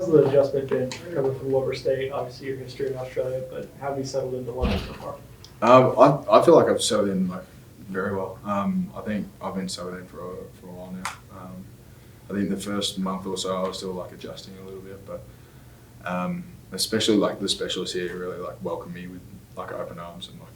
how's the adjustment been coming from Weber State? Obviously, your history in Australia, but how have you settled into London so far? I feel like I've settled in like very well. I think I've been settled in for a while now. I think the first month or so I was still like adjusting a little bit, but especially like the specialists here really like welcomed me with like open arms and like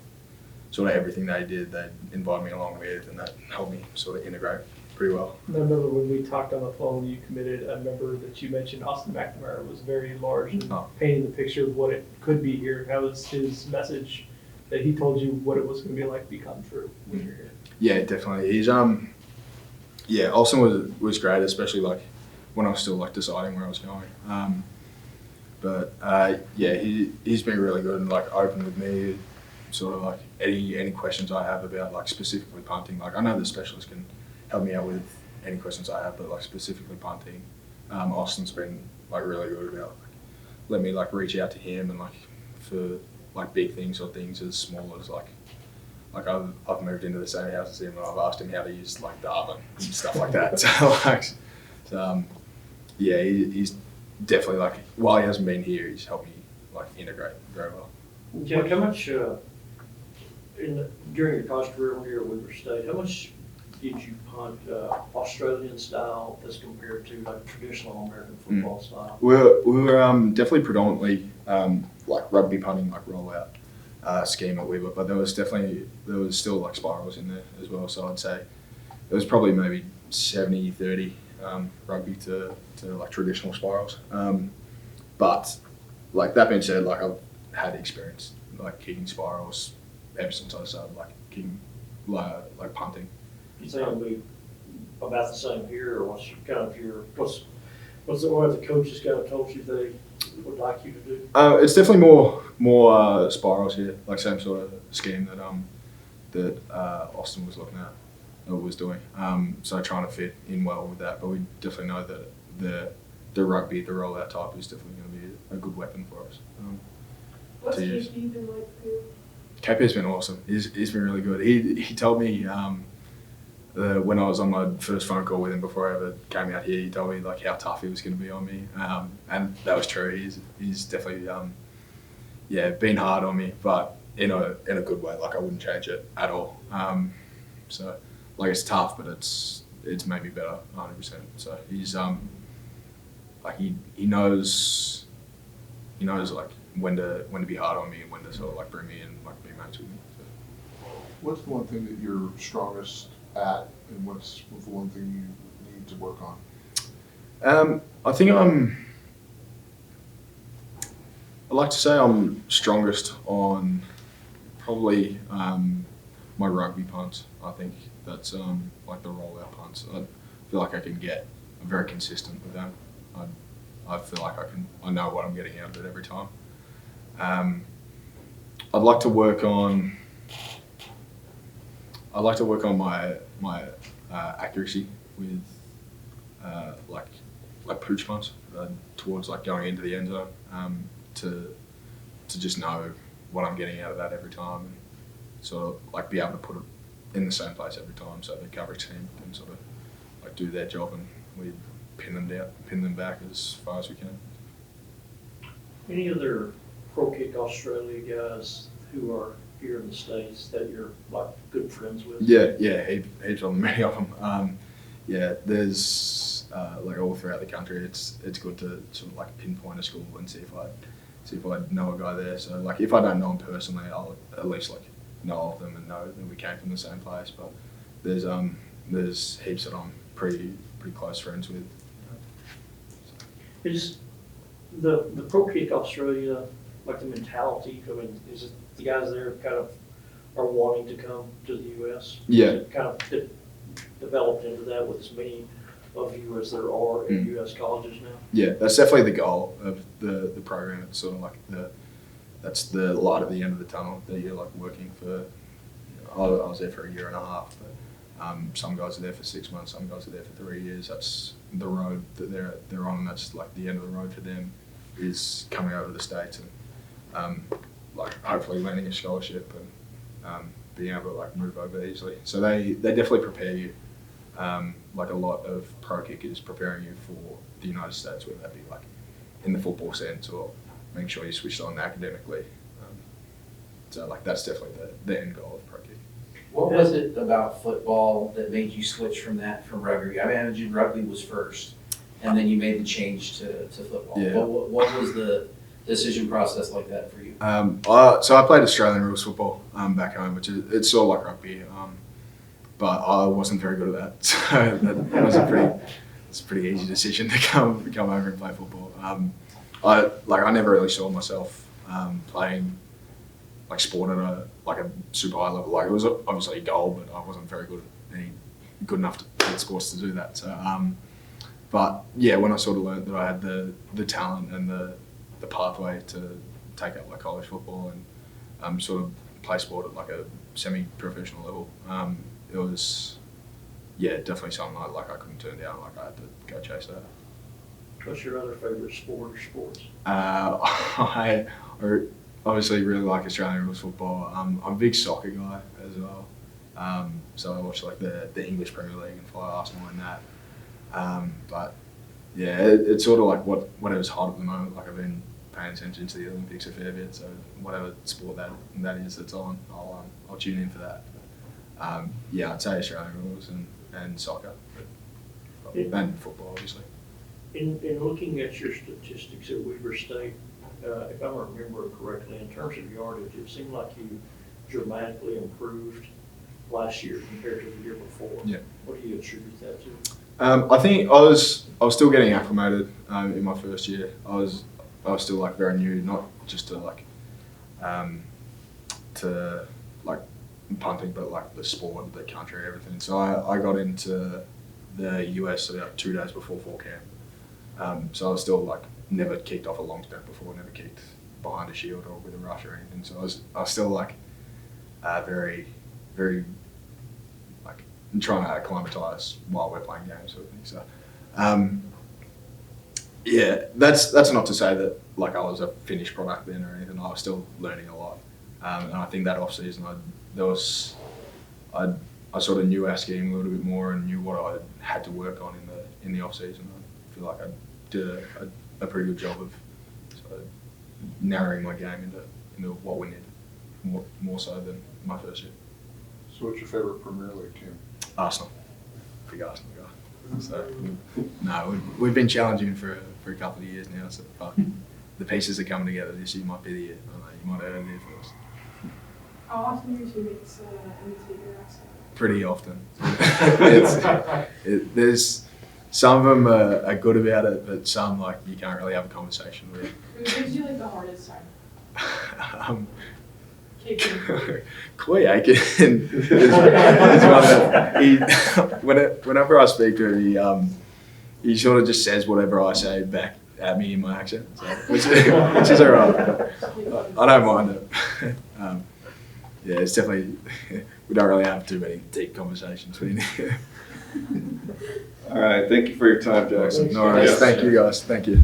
sort of everything they did. They invited me along with, and that helped me sort of integrate pretty well. I remember when we talked on the phone, you committed. I remember that you mentioned Austin McNamara was very large and painting the picture of what it could be here. How was his message that he told you what it was going to be like become true when you're here? Yeah, definitely. He's yeah, Austin was great, especially like when I was still like deciding where I was going. But yeah, he's been really good and like open with me, sort of like any questions I have about like specifically punting. Like I know the specialist can help me out with any questions I have, but like specifically punting, Austin's been like really good about like, let me like reach out to him and like for like big things or things as small as like I've moved into the same house as him and I've asked him how to use like the oven and stuff like that. So yeah, he's definitely like, while he hasn't been here, he's helped me like integrate very well. Jack, how much during your college career when you were at Weber State, how much did you punt Australian style as compared to like traditional American football style? We were definitely predominantly like rugby punting, like rollout scheme at Weber, but there was still like spirals in there as well. So I'd say it was probably maybe 70-30 rugby to like traditional spirals. But like that being said, like I've had experience like kicking spirals ever since I started like kicking like punting. You think it'll be about the same here, or what's what the coaches kind of told you they would like you to do? It's definitely more spirals here, like same sort of scheme that Austin was looking at or was doing. So trying to fit in well with that, but we definitely know that the rugby, the rollout type is definitely going to be a good weapon for us. What's KP been like for you? KP's been awesome. He's been really good. He told me when I was on my first phone call with him before I ever came out here, he told me like how tough he was going to be on me, and that was true. He's definitely yeah, been hard on me, but in a good way. Like I wouldn't change it at all. So like it's tough, but it's made me better 100%. So he's like he knows like when to be hard on me and when to sort of like bring me in, like be mates with me. So. What's the one thing that you're strongest at, and what's the one thing you need to work on? I think I like to say I'm strongest on probably my rugby punts. I think that's like the rollout punts. I feel like I can get very consistent with them. I feel like I know what I'm getting out of it every time. I'd like to work on my accuracy with like pooch punts towards like going into the end zone, to just know what I'm getting out of that every time, and sort of like be able to put it in the same place every time, so the coverage team can sort of like do their job and we pin them back as far as we can. Any other Pro Kick Australia guys who are here in the States that you're like good friends with? Yeah, heaps of them, many of them. Yeah, there's like all throughout the country. It's good to sort of like pinpoint a school and see if I know a guy there. So like if I don't know him personally, I'll at least like know of them and know that we came from the same place. But there's heaps that I'm pretty close friends with. Is the Pro Kick Australia, like the mentality, I mean, is it the guys there kind of are wanting to come to the U.S.? Yeah. Is it kind of developed into that with as many of you as there are in U.S. colleges now? Yeah, that's definitely the goal of the program. It's sort of like that's the light at the end of the tunnel that you're like working for. I was there for a year and a half, but some guys are there for 6 months, some guys are there for 3 years. That's the road that they're on, and that's like the end of the road for them, is coming over to the States and like hopefully landing a scholarship and being able to like move over easily. So they definitely prepare you. Like a lot of pro kick is preparing you for the United States, whether that be like in the football sense or making sure you switched on academically. So like that's definitely the end goal of pro kick. What was it about football that made you switch from rugby? I imagine rugby was first, and then you made the change to football. Yeah. What was the decision process like that for you? So I played Australian rules football back home, which is it's sort of like rugby, but I wasn't very good at that. So that was a pretty easy decision to come over and play football. I never really saw myself playing like sport at a super high level. Like it was obviously a goal, but I wasn't very good enough at sports to do that. So, but yeah, when I sort of learned that I had the talent and the pathway to take up like college football and sort of play sport at like a semi-professional level, it was definitely something I couldn't turn down. Like I had to go chase that. What's your other favorite sport or sports? I obviously really like Australian rules football. I'm a big soccer guy as well. So I watch like the English Premier League and follow Arsenal and that. But yeah, it's sort of like whatever's hot at the moment. Like I've been paying attention to the Olympics a fair bit, so whatever sport that is that's on, I'll tune in for that. I'd say Australian rules and soccer, and football obviously. In looking at your statistics at Weber State, if I remember correctly, in terms of yardage, it seemed like you dramatically improved last year compared to the year before. Yeah. What do you attribute that to? I think I was still getting acclimated in my first year. I was still like very new, not just to punting, but like the sport, the country, everything. So I got into the US about 2 days before fall camp. So I was still like never kicked off a long snap before, never kicked behind a shield or with a rush or anything. So I was still like very, very like trying to acclimatise while we're playing games sort of thing. So that's not to say that like I was a finished product then or anything. I was still learning a lot, and I think that off season I sort of knew our scheme a little bit more and knew what I had to work on in the off season. I feel like I did a pretty good job of sort of narrowing my game into what we needed, more so than my first year. So what's your favorite Premier League team? Arsenal. Big Arsenal guy. So no, we've been challenging for a couple of years now. So the pieces are coming together. This year might be the year. I don't know, you might have heard it here first. How often do you mix imitate your accent? Pretty often. There's some of them are good about it, but some like you can't really have a conversation with. Who gives you like the hardest time? Coy Aiken is one that whenever I speak to him, he sort of just says whatever I say back at me in my accent, so, which is alright. I don't mind it. It's definitely, we don't really have too many deep conversations. All right, thank you for your time, Jackson. No worries. Thank you guys. Thank you.